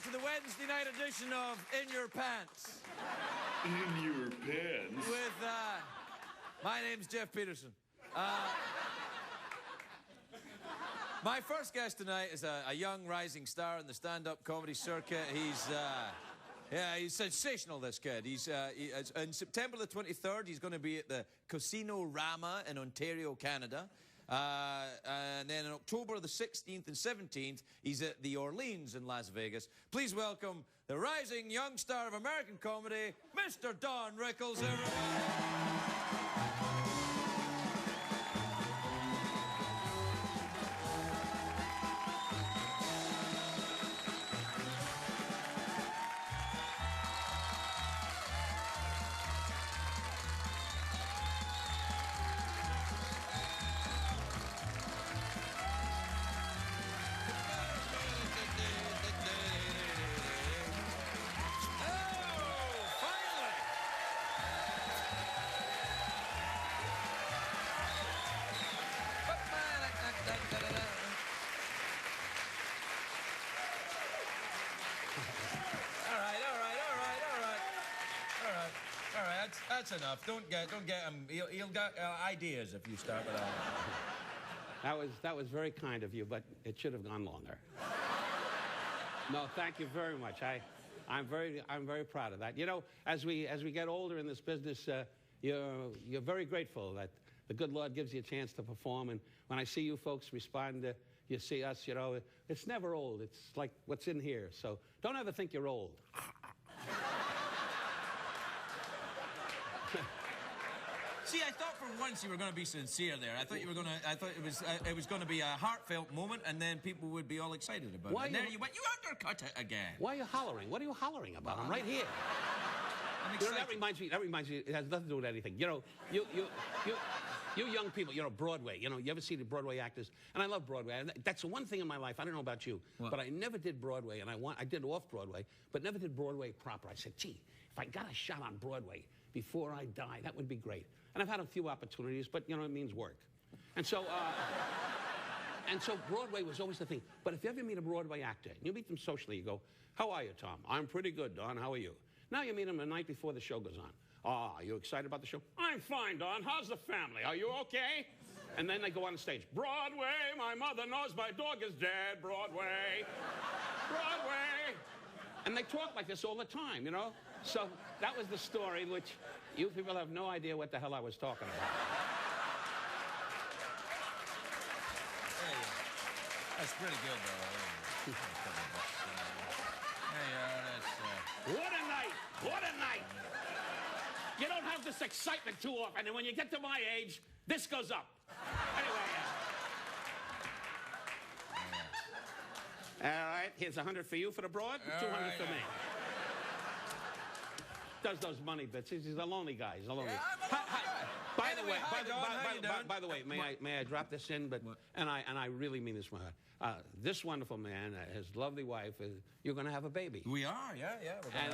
to the Wednesday night edition of In Your Pants. In Your Pants? With, my name's Jeff Peterson. My first guest tonight is a young rising star in the stand-up comedy circuit. He's sensational, this kid. In September the 23rd, he's going to be at the Casino Rama in Ontario, Canada. And then in October the 16th and 17th, he's at the Orleans in Las Vegas. Please welcome the rising young star of American comedy, Mr. Don Rickles, everyone. That's enough. Don't get him. He'll get ideas if you start with that. That was very kind of you, but it should have gone longer. No, thank you very much. I'm very proud of that. You know, as we get older in this business, you're very grateful that the good Lord gives you a chance to perform. And when I see you folks respond, you see us, you know, it's never old. It's like what's in here. So don't ever think you're old. See, I thought for once you were going to be sincere there. I thought you were going to. I thought it was going to be a heartfelt moment, and then people would be all excited about it. And there you went. You undercut it again. Why are you hollering? What are you hollering about? I'm right here. I'm excited. You know, that reminds me. It has nothing to do with anything. You know, you young people. You know, Broadway. You know, you ever see the Broadway actors? And I love Broadway. And that's the one thing in my life. I don't know about you, but I never did Broadway, and I did off Broadway, but never did Broadway proper. I said, gee, if I got a shot on Broadway before I die, that would be great. And I've had a few opportunities, but, you know, it means work. And so Broadway was always the thing. But if you ever meet a Broadway actor, and you meet them socially, you go, how are you, Tom? I'm pretty good, Don. How are you? Now you meet them the night before the show goes on. Are you excited about the show? I'm fine, Don. How's the family? Are you okay? And then they go on the stage. Broadway, my mother knows my dog is dead. Broadway. Broadway. And they talk like this all the time, you know? So that was the story, which you people have no idea what the hell I was talking about. That's pretty good, though. What a night! What a night! You don't have this excitement too often, and when you get to my age, this goes up. Anyway, all right, here's 100 for you for the broad, 200 for me. Does those money bits. He's a lonely guy. He's a lonely guy. By the way, may I drop this in? But and I really mean this, my heart. This wonderful man, his lovely wife, you're going to have a baby. We are, yeah. We're going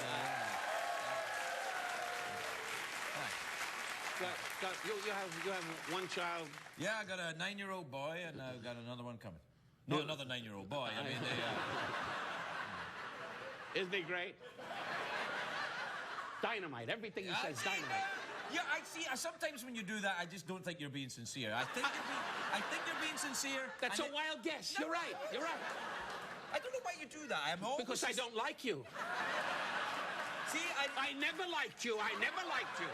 you have one child. Yeah, I got a 9-year-old boy, and I've got another one coming. Not another 9-year-old boy. I mean, isn't he great? Dynamite. Everything he says, dynamite. Yeah, I see. Sometimes when you do that, I just don't think you're being sincere. I think you're being sincere. That's a wild guess. No, you're right. You're right. I don't know why you do that. I'm always because I don't like you. See, I never liked you. I never liked you.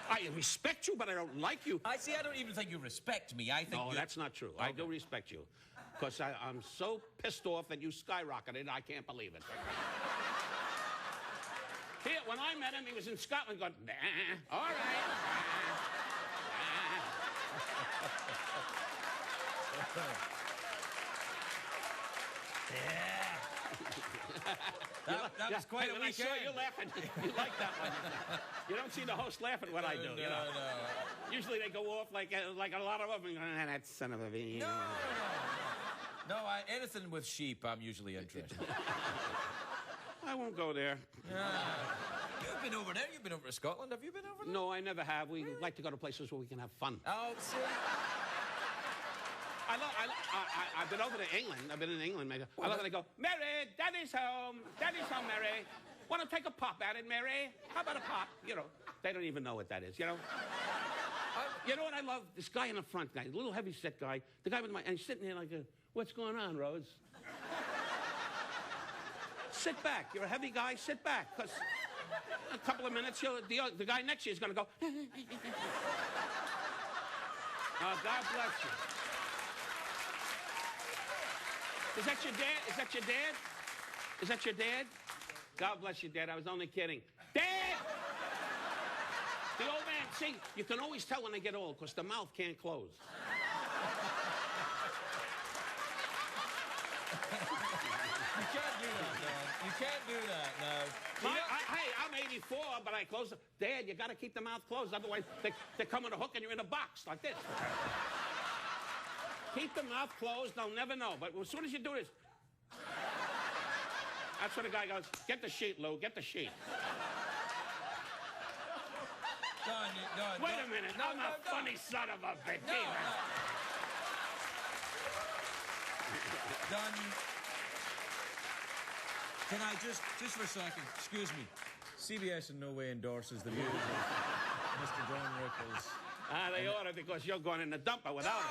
I respect you, but I don't like you. I don't even think you respect me. I think. No, that's not true. Okay. I do respect you, because I'm so pissed off that you skyrocketed. I can't believe it. Here, when I met him, he was in Scotland going, nah, all right. Yeah. That was quite a weekend. Sure, you're laughing. You like that one. You don't see the host laughing when I do, you know. No. Usually they go off like a lot of them. That son of a bee. No, anything with sheep, I'm usually interested. I won't go there. You've been over there. You've been over to Scotland. Have you been over there? No, I never have. We like to go to places where we can have fun. Oh, see? I've been over to England. I've been in England. I love when they go, Mary, Daddy's home. Daddy's home, Mary. Want to take a pop at it, Mary? How about a pop? You know, they don't even know what that is, you know? You know what I love? This guy in the front, guy, a little heavy-set guy. The guy with and he's sitting there like, what's going on, Rose? Sit back. You're a heavy guy. Sit back. Because a couple of minutes, the guy next to you is going to go, oh, God bless you. Is that your dad? Is that your dad? Is that your dad? God bless you, Dad. I was only kidding. Dad! The old man, see, you can always tell when they get old because the mouth can't close. You can't do that, Don. You can't do that, no. Hey, I'm 84, but I close it. Dad, you got to keep the mouth closed. Otherwise, they come on a hook and you're in a box like this. Keep the mouth closed. They'll never know. But as soon as you do this, that's when the guy goes, get the sheet, Lou. Get the sheet. Don, Wait a minute. I'm a funny son of a bitch. Don, can I just for a second, excuse me, CBS in no way endorses the views of Mr. Don Rickles. They ought to because you're going in the dumper without it.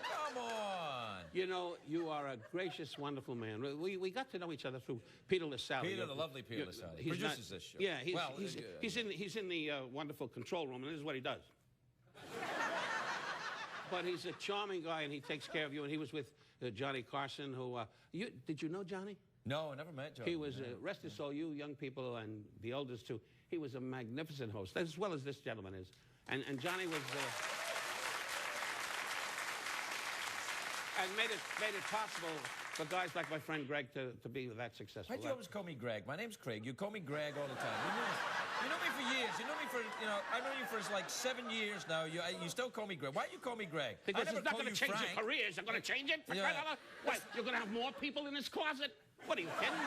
Come on. You know, you are a gracious, wonderful man. We got to know each other through Peter LaSalle. Peter, the lovely Peter LaSalle. He produces this show. Yeah, he's in the wonderful control room, and this is what he does. But he's a charming guy, and he takes care of you. And he was with Johnny Carson, who... did you know Johnny? No, I never met Johnny. He was, rest his soul, you young people and the elders too, he was a magnificent host, as well as this gentleman is. And Johnny was... and made it possible for guys like my friend Greg to be that successful. Why'd you always call me Greg? My name's Craig. You call me Greg all the time. You know me for years. You know me for, I've known you for like 7 years now. You still call me Greg. Why do you call me Greg? Because it's not going to change your careers. You're going to change it? Yeah. What, you're going to have more people in this closet? What are you kidding?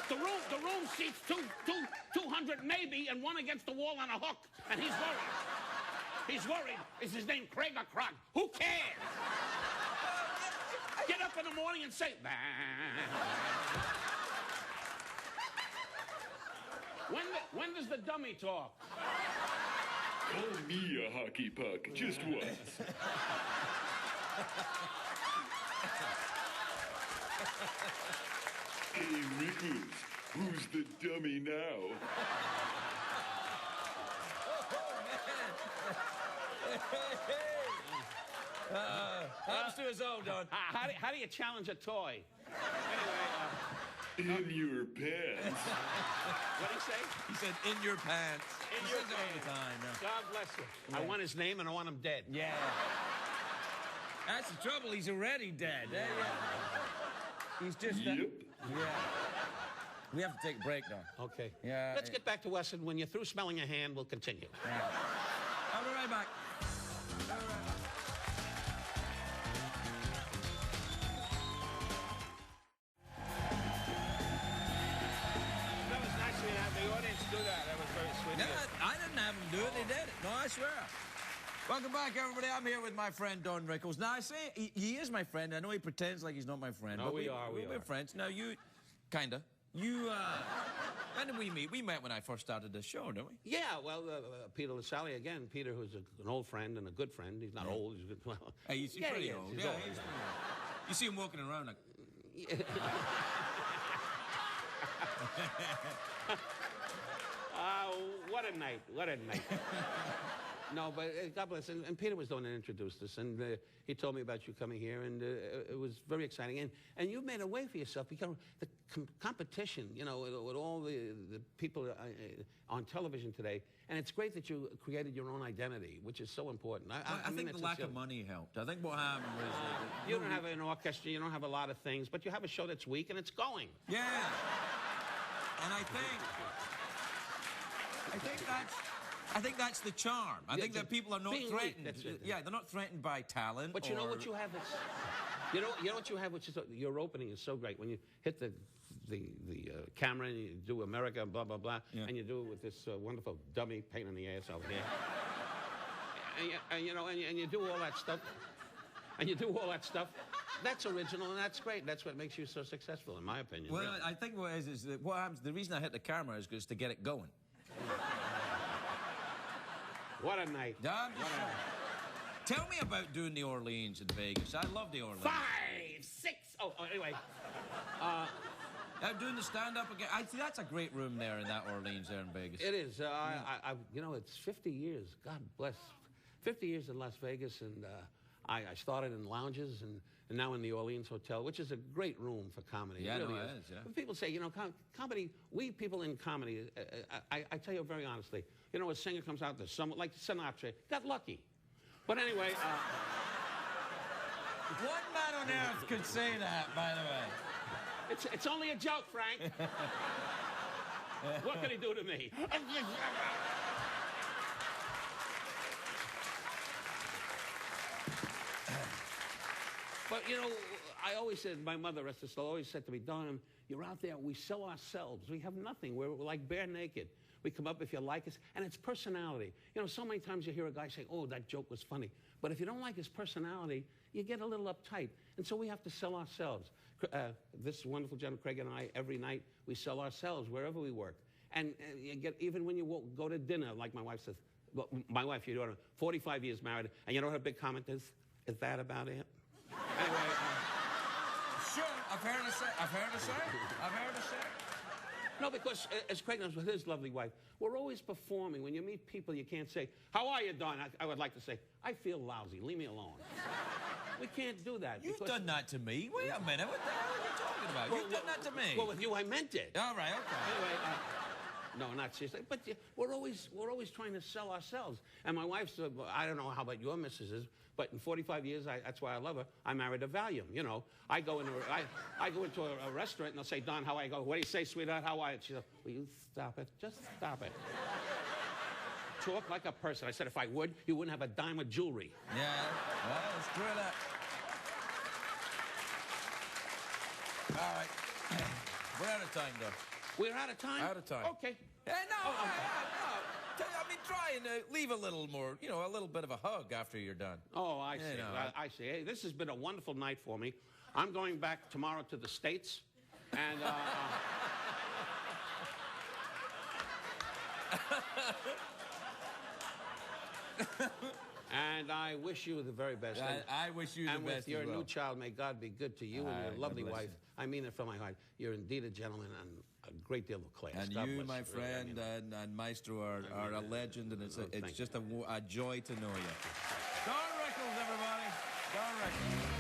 The room seats 200 maybe, and one against the wall on a hook, and he's worried. He's worried. Is his name Craig or Krog? Who cares? Get up in the morning and say, bah. When does the dummy talk? Call me a hockey puck, just once. Hey, Rickles, who's the dummy now? Happens to us all, Don. How do you challenge a toy? In your pants. What'd he say? He said, in your pants. In he your says it all the time. No. God bless you. Yeah. I want his name and I want him dead. Yeah. That's the trouble. He's already dead. Yeah. He's just... Yep. Yeah. We have to take a break now. Okay. Yeah. Let's get back to Wesson. When you're through smelling a hand, we'll continue. Yeah. I'll be right back. I didn't have them do it, they did it. No, I swear. Welcome back, everybody. I'm here with my friend, Don Rickles. Now, I say he is my friend. I know he pretends like he's not my friend. No, but we're we're friends. Now, you, kinda. You, when did we meet? We met when I first started this show, didn't we? Yeah, well, Peter LaSalle, again. Peter, who's an old friend and a good friend. He's not old. He's good. Well, hey, he's pretty old. He's old. You see him walking around like... What a night. What a night. No, but God bless. And Peter was the one that introduced us, and he told me about you coming here, and it was very exciting. And you've made a way for yourself because the competition, you know, with all the people on television today, and it's great that you created your own identity, which is so important. I think the lack of money helped. I think what happened was... you don't have an orchestra, you don't have a lot of things, but you have a show that's weak, and it's going. Yeah. And I think that's the charm. I think that people are not threatened. Yeah, they're not threatened by talent. But you know what you have? You know what you have, which is your opening is so great when you hit the camera and you do America, blah blah blah, and you do it with this wonderful dummy pain in the ass over here. and you do all that stuff. And you do all that stuff. That's original, and that's great. That's what makes you so successful, in my opinion. Well, really. I think what is that what happens, the reason I hit the camera is to get it going. What a night. I'm just saying. Tell me about doing the Orleans in Vegas. I love the Orleans. 5, 6. Oh, anyway. I'm doing the stand-up again. I think that's a great room there in that Orleans there in Vegas. It is. It's 50 years. God bless. 50 years in Las Vegas, and I started in lounges and now in the Orleans Hotel, which is a great room for comedy. Yeah, it really it is. is, yeah. But people say, comedy, we people in comedy, I tell you very honestly, a singer comes out there, someone like Sinatra, got lucky. But anyway... One man on earth could say that, by the way. It's only a joke, Frank. What can he do to me? But, I always said, my mother, rest her soul, always said to me, Don, you're out there, we sell ourselves. We have nothing. We're like bare naked. We come up if you like us, and it's personality. So many times you hear a guy say, oh, that joke was funny. But if you don't like his personality, you get a little uptight. And so we have to sell ourselves. This wonderful gentleman, Craig, and I, every night, we sell ourselves wherever we work. And you get, even when you go to dinner, like my wife says, well, my wife, 45 years married, and you know what her big comment is? Is that about it? Anyway, sure, I've heard her say. No, because as Craig knows with his lovely wife, we're always performing. When you meet people, you can't say, how are you, Don? I would like to say, I feel lousy. Leave me alone. We can't do that. You've done that to me. Wait a minute. What the hell are you talking about? You've done that to me. Well, with you, I meant it. All right, okay. Anyway, no, not seriously. But we're always trying to sell ourselves. And my wife's, I don't know how about your missus is, but in 45 years, that's why I love her, I married a Valium, I go into a restaurant, and they'll say, Don, how I go? What do you say, sweetheart? How are you? She says, will you stop it? Just stop it. Talk like a person. I said, if I would, you wouldn't have a dime of jewelry. Yeah, well, screw that. All right. We're out of time, though. We're out of time? Out of time. Okay. No. I mean, try and leave a little more, a little bit of a hug after you're done. Oh, I see. I see. Hey, this has been a wonderful night for me. I'm going back tomorrow to the States, and... and I wish you the very best. I wish you the best And with your as well. new child, may God be good to you and your lovely wife. I mean it from my heart. You're indeed a gentleman and a great deal of class. And God you, bless my you, friend, really, and Maestro are a legend, and it's just a joy to know you. Don Rickles, everybody. Don Rickles.